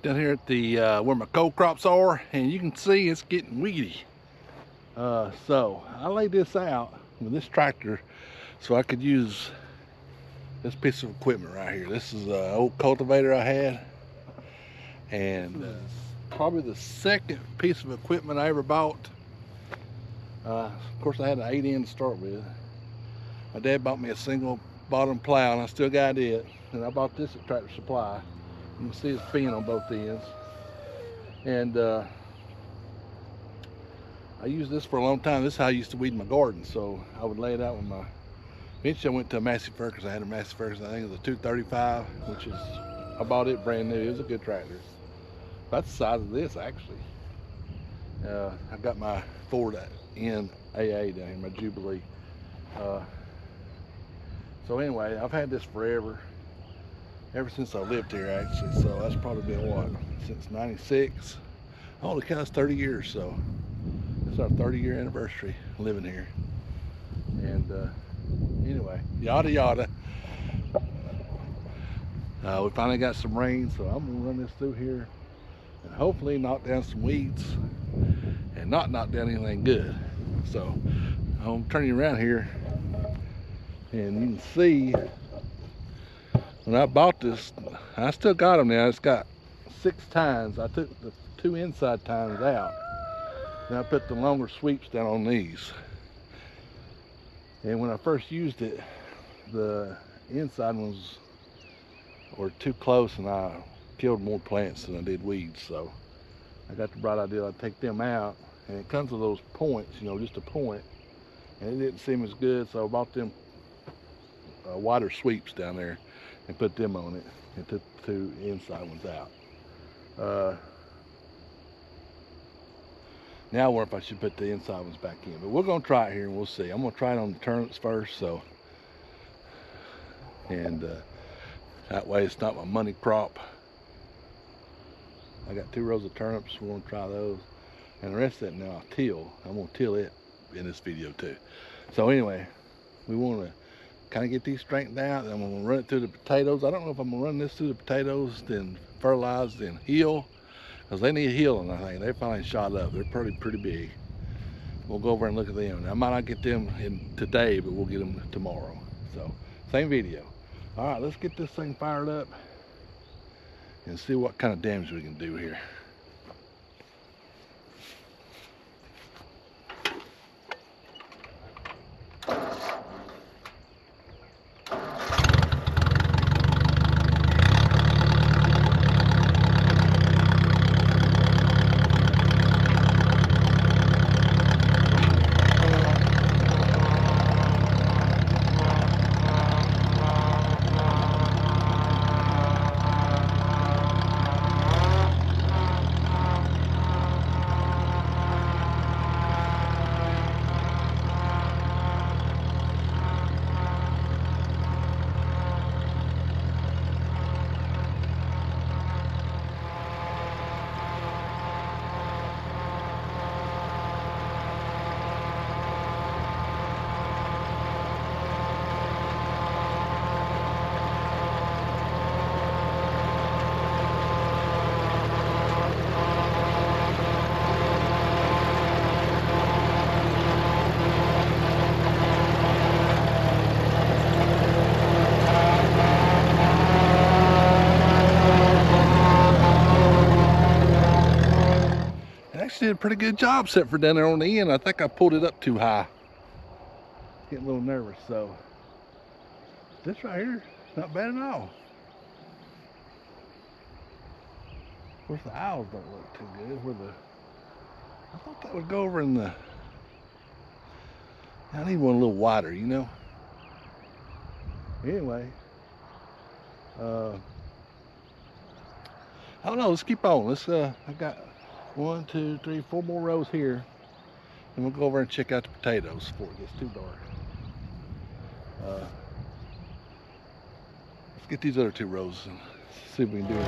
Down here at the where my cold crops are, and you can see it's getting weedy. So I laid this out with this tractor so I could use this piece of equipment right here. This is an old cultivator I had, and probably the second piece of equipment I ever bought. Of course, I had an 8-in to start with. My dad bought me a single bottom plow, and I still got it. And I bought this at Tractor Supply. You can see it's fin on both ends. And I used this for a long time. This is how I used to weed my garden. So I would lay it out with my. Eventually I went to a Massey Ferguson. I had a Massey Ferguson. I think it was a 235, which is, I bought it brand new. It was a good tractor. That's the size of this actually. I got my Ford NAA down here, my Jubilee. So anyway, I've had this forever. Ever since I lived here actually. So that's probably been what, since 96. Holy cow, it's 30 years. So it's our 30-year anniversary living here. And anyway, yada yada. We finally got some rain, so I'm gonna run this through here and hopefully knock down some weeds and not knock down anything good. So I'm gonna turn you around here, and you can see when I bought this, I still got them now. It's got 6 tines. I took the 2 inside tines out, and I put the longer sweeps down on these. And when I first used it, the inside ones were too close, and I killed more plants than I did weeds. So I got the bright idea I'd take them out, and it comes with those points, you know, just a point, and it didn't seem as good. So I bought them wider sweeps down there and put them on it, and took the 2 inside ones out. Now I wonder if I should put the inside ones back in, but we're gonna try it here and we'll see. I'm gonna try it on the turnips first, so, and that way it's not my money crop. I got 2 rows of turnips. We're gonna try those, and the rest of it now I'll till. I'm gonna till it in this video too. So anyway, we want to kind of get these straightened out, and I'm gonna run it through the potatoes. I don't know if I'm gonna run this through the potatoes, then fertilize, then heal, because they need healing. I think they finally shot up. They're pretty big. We'll go over and look at them. I might not get them in today, but we'll get them tomorrow. So same video. All right, let's get this thing fired up and see what kind of damage we can do here. Did a pretty good job except for down there on the end. I think I pulled it up too high. Getting a little nervous. So this right here, not bad at all. Of course the aisles don't look too good. Where the, I thought that would go over in the, I need one a little wider, you know. Anyway, I don't know, let's keep on. Let's I got 1, 2, 3, 4 more rows here, and we'll go over and check out the potatoes before it gets too dark. Let's get these other 2 rows and see if we can do it.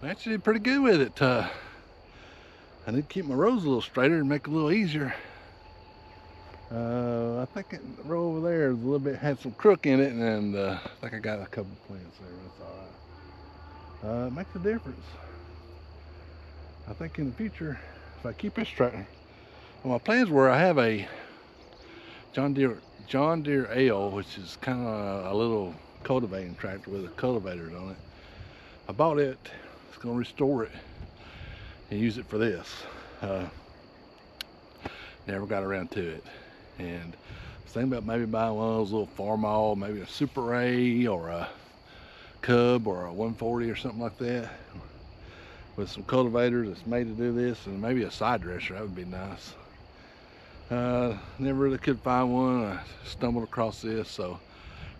I actually did pretty good with it. I need to keep my rows a little straighter and make it a little easier. I think the row over there is a little bit, had some crook in it, and I think I got a couple plants there. That's all right. It makes a difference. I think in the future, if I keep this tractor, well, my plans were I have a John Deere Ale, which is kind of a little cultivating tractor with a cultivator on it. I bought it. It's going to restore it and use it for this. Never got around to it. And I was thinking about maybe buying one of those little Farmall, maybe a Super A or a Cub or a 140 or something like that, with some cultivators that's made to do this, and maybe a side dresser. That would be nice. Never really could find one. I stumbled across this, so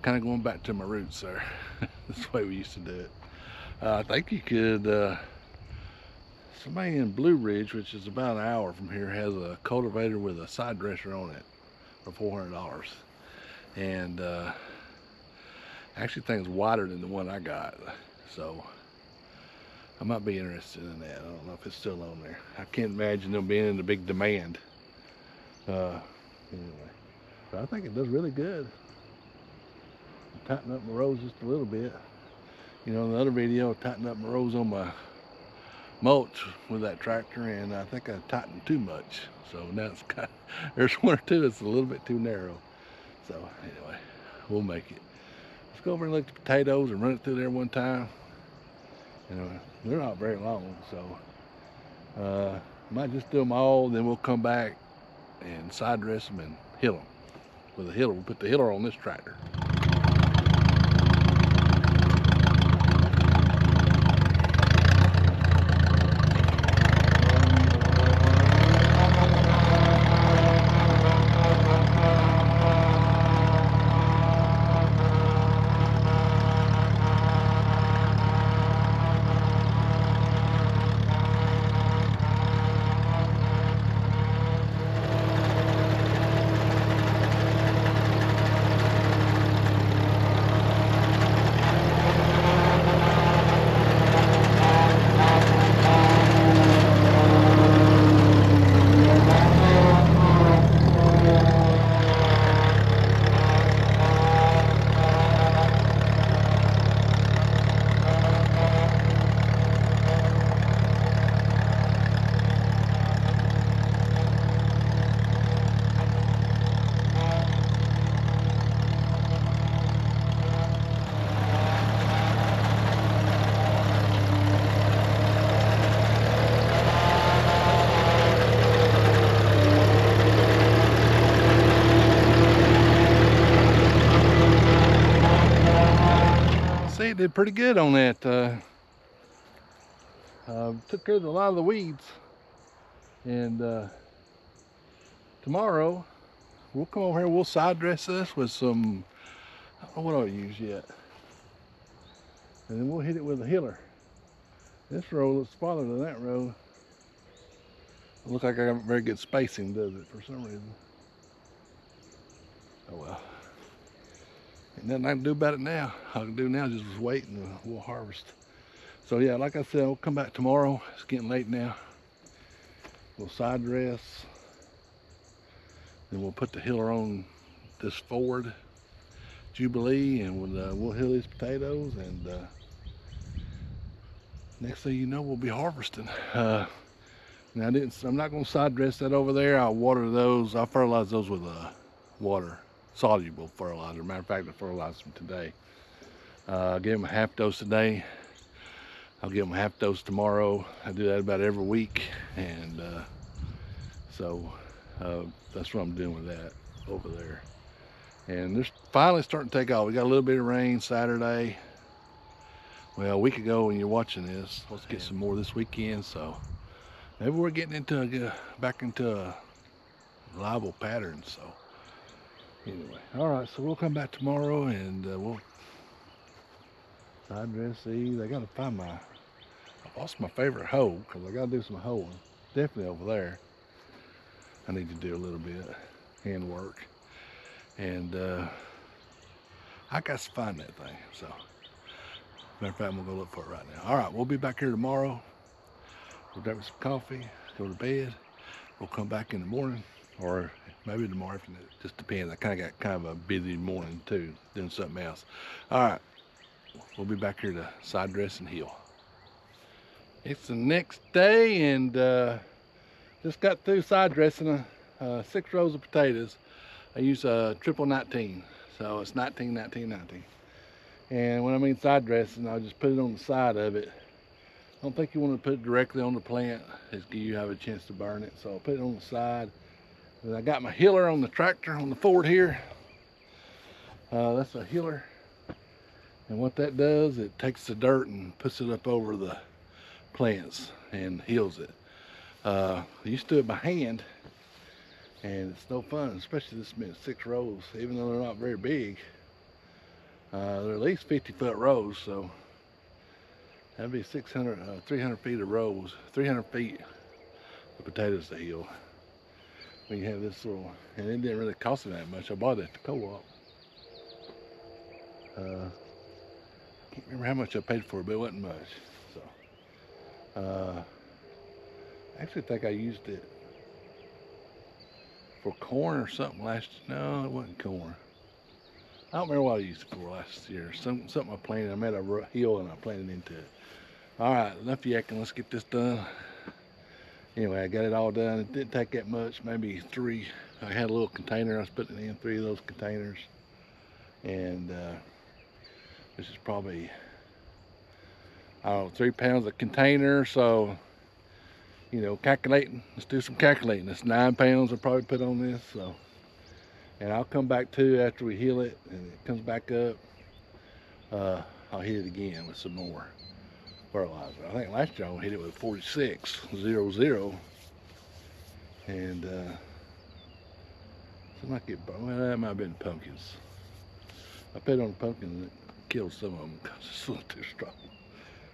kind of going back to my roots there. That's the way we used to do it. I think you could, somebody in Blue Ridge, which is about an hour from here, has a cultivator with a side dresser on it for $400. And actually thing's wider than the one I got. So I might be interested in that. I don't know if it's still on there. I can't imagine them being in the big demand. Anyway, but I think it does really good. Tighten up my rows just a little bit. You know, in the other video, I tightened up my rows on my mulch with that tractor, and I think I tightened too much. So now it's kind of, there's one or two that's a little bit too narrow. So anyway, we'll make it. Let's go over and look at the potatoes and run it through there one time. You know, they're not very long, so might just do them all, then we'll come back and side dress them and hill them with a hiller. We'll put the hiller on this tractor. Did pretty good on that. Took care of a lot of the weeds, and tomorrow we'll come over here, we'll side dress this with some, I don't know what I'll use yet, and then we'll hit it with a hiller. This row looks smaller than that row. It looks like I got very good spacing, does it, for some reason? Oh well. Ain't nothing I can do about it now. All I can do now is just wait and we'll harvest. So yeah, like I said, we'll come back tomorrow. It's getting late now. We'll side dress. Then we'll put the hiller on this Ford Jubilee, and we'll hill these potatoes, and next thing you know, we'll be harvesting. Now I'm not going to side dress that over there. I'll water those. I'll fertilize those with water. Soluble fertilizer. Matter of fact, I fertilized them today. I gave them a half dose today. I'll give them a half dose tomorrow. I do that about every week, and so that's what I'm doing with that over there. And they're finally starting to take off. We got a little bit of rain Saturday. Well, a week ago when you're watching this, let's get some more this weekend. So maybe we're getting into back into a reliable pattern. So. Anyway, all right, so we'll come back tomorrow, and we'll side dress these. I gotta find I lost my favorite hoe, because I gotta do some hoeing. Definitely over there. I need to do a little bit hand work, and I got to find that thing. So Matter of fact, I'm gonna go look for it right now. All right, we'll be back here tomorrow. We'll grab some coffee, go to bed. We'll come back in the morning, or maybe tomorrow afternoon. It just depends. I kind of got kind of a busy morning too, doing something else. All right, we'll be back here to side dress and heel. It's the next day, and just got through side dressing 6 rows of potatoes. I use triple 19, so it's 19, 19, 19. And when I mean side dressing, I'll just put it on the side of it. I don't think you want to put it directly on the plant, as you have a chance to burn it. So I'll put it on the side. And I got my healer on the tractor on the Ford here. That's a healer. And what that does, it takes the dirt and puts it up over the plants and heals it. I used to do it by hand, and it's no fun, especially this many 6 rows, even though they're not very big. They're at least 50-foot rows, so that'd be 300 feet of rows, 300 feet of potatoes to heal. When you have this little, and it didn't really cost me that much. I bought it at the co-op. Can't remember how much I paid for it, but it wasn't much. So, I actually think I used it for corn or something no, it wasn't corn. I don't remember what I used it for last year. Something I planted. I made a hill and I planted into it. All right, enough yakking. Let's get this done. Anyway, I got it all done. It didn't take that much, maybe 3. I had a little container. I was putting it in 3 of those containers. And this is probably, I don't know, 3 pounds a container. So, you know, calculating. Let's do some calculating. It's 9 pounds I probably put on this. So, and I'll come back too after we heal it and it comes back up. I'll hit it again with some more fertilizer. I think last year I hit it with 46.00, and seemed like it. Well, that might have been pumpkins. I put it on the pumpkin and it killed some of them because it's a little too strong.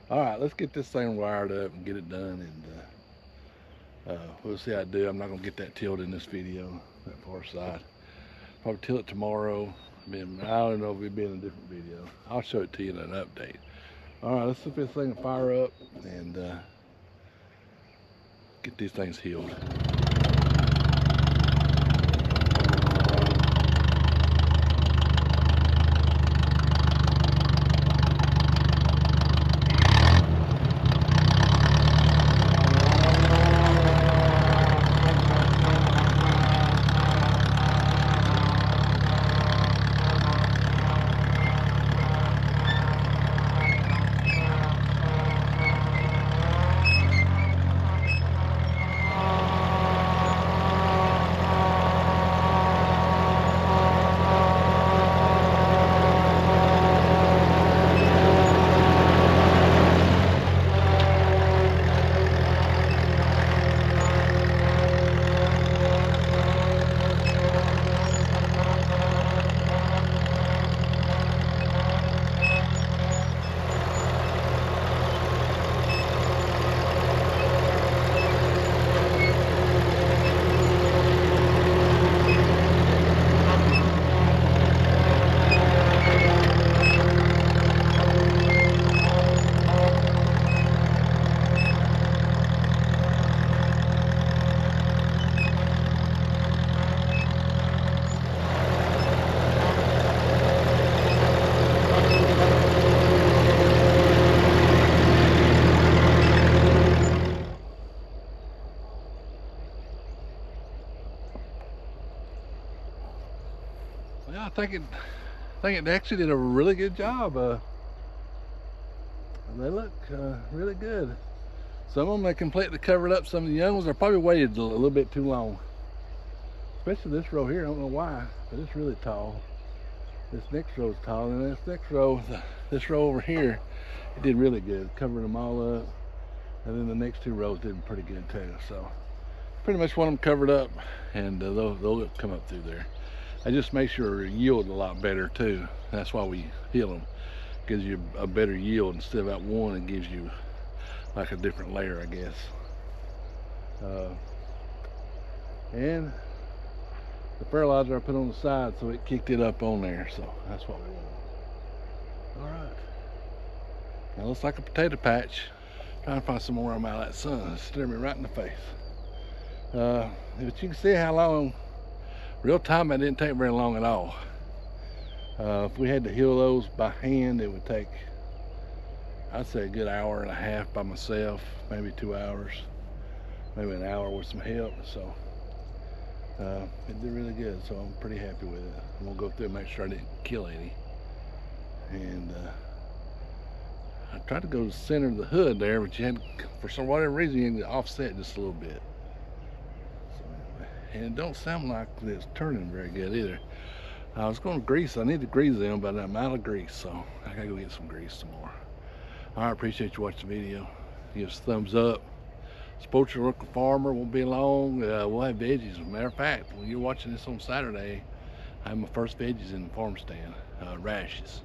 All right, let's get this thing wired up and get it done, and we'll see how I do. I'm not gonna get that tilled in this video, that far side. Probably till it tomorrow. I don't know if it'll be in a different video. I'll show it to you in an update. All right, let's see if this thing can fire up and get these things healed. Well, I think it actually did a really good job. They look really good. Some of them, they completely covered up. Some of the young ones are probably waited a little bit too long. Especially this row here, I don't know why, but it's really tall. This next row is tall, and this next row, this row over here, it did really good, covering them all up. And then the next 2 rows did pretty good too. So pretty much want them covered up, and they'll come up through there. I just make sure it yield a lot better too. That's why we heal them. Gives you a better yield instead of that one. It gives you like a different layer, I guess. And the fertilizer I put on the side, so it kicked it up on there. So that's what we want. All right. It looks like a potato patch. Trying to find somewhere where I'm out of that sun. It's staring me right in the face. But you can see how long, real time, it didn't take very long at all. If we had to hill those by hand, it would take, I'd say, a good hour and a half by myself, maybe 2 hours, maybe an hour with some help. So it did really good, so I'm pretty happy with it. I'm gonna go through and make sure I didn't kill any. And I tried to go to the center of the hood there, but you had, for some whatever reason, you had to offset just a little bit. So anyway, and it don't sound like it's turning very good either. I was going to grease. I need to grease them, but I'm out of grease, so I gotta go get some grease some more. All right, appreciate you watching the video. Give us a thumbs up. Support your local farmer. Won't be long. We'll have veggies. As a matter of fact, when you're watching this on Saturday, I have my first veggies in the farm stand, rashes,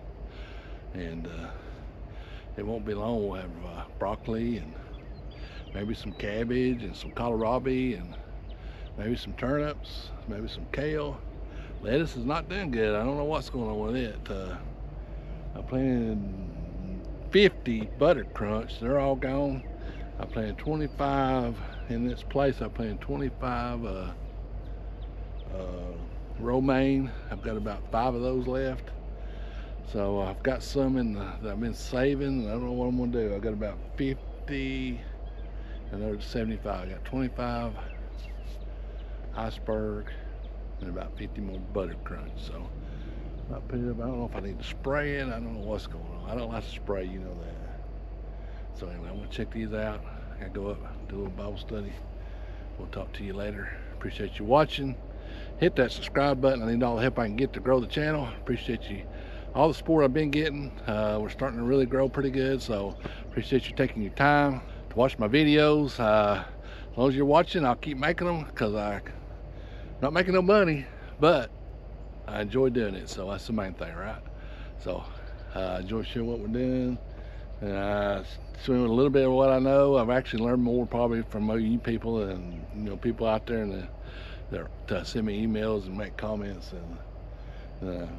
and it won't be long. We'll have broccoli and maybe some cabbage and some kohlrabi and maybe some turnips, maybe some kale. Lettuce is not doing good. I don't know what's going on with it. I planted 50 butter crunch. They're all gone. I planted 25 in this place. I planted 25 romaine. I've got about 5 of those left. So I've got some in that I've been saving. I don't know what I'm gonna do. I've got about 50 and there's 75. I got 25 iceberg and about 50 more butter crunch. So I put it up. I don't know if I need to spray it. I don't know what's going on. I don't like to spray, you know that. So anyway, I'm gonna check these out. I gotta go up, do a little Bible study. We'll talk to you later. Appreciate you watching. Hit that subscribe button. I need all the help I can get to grow the channel. Appreciate you, all the support I've been getting. We're starting to really grow pretty good, so appreciate you taking your time to watch my videos. As long as you're watching, I'll keep making them, because I'm not making no money, but I enjoy doing it, so that's the main thing, right? So enjoy sharing what we're doing, and showing a little bit of what I know. I've actually learned more probably from you people and people out there that send me emails and make comments, and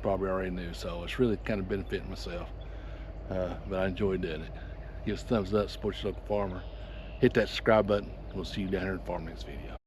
probably already knew. So it's really kind of benefiting myself, but I enjoy doing it. Give us a thumbs up, support your local farmer, hit that subscribe button. We'll see you down here in the farm next video.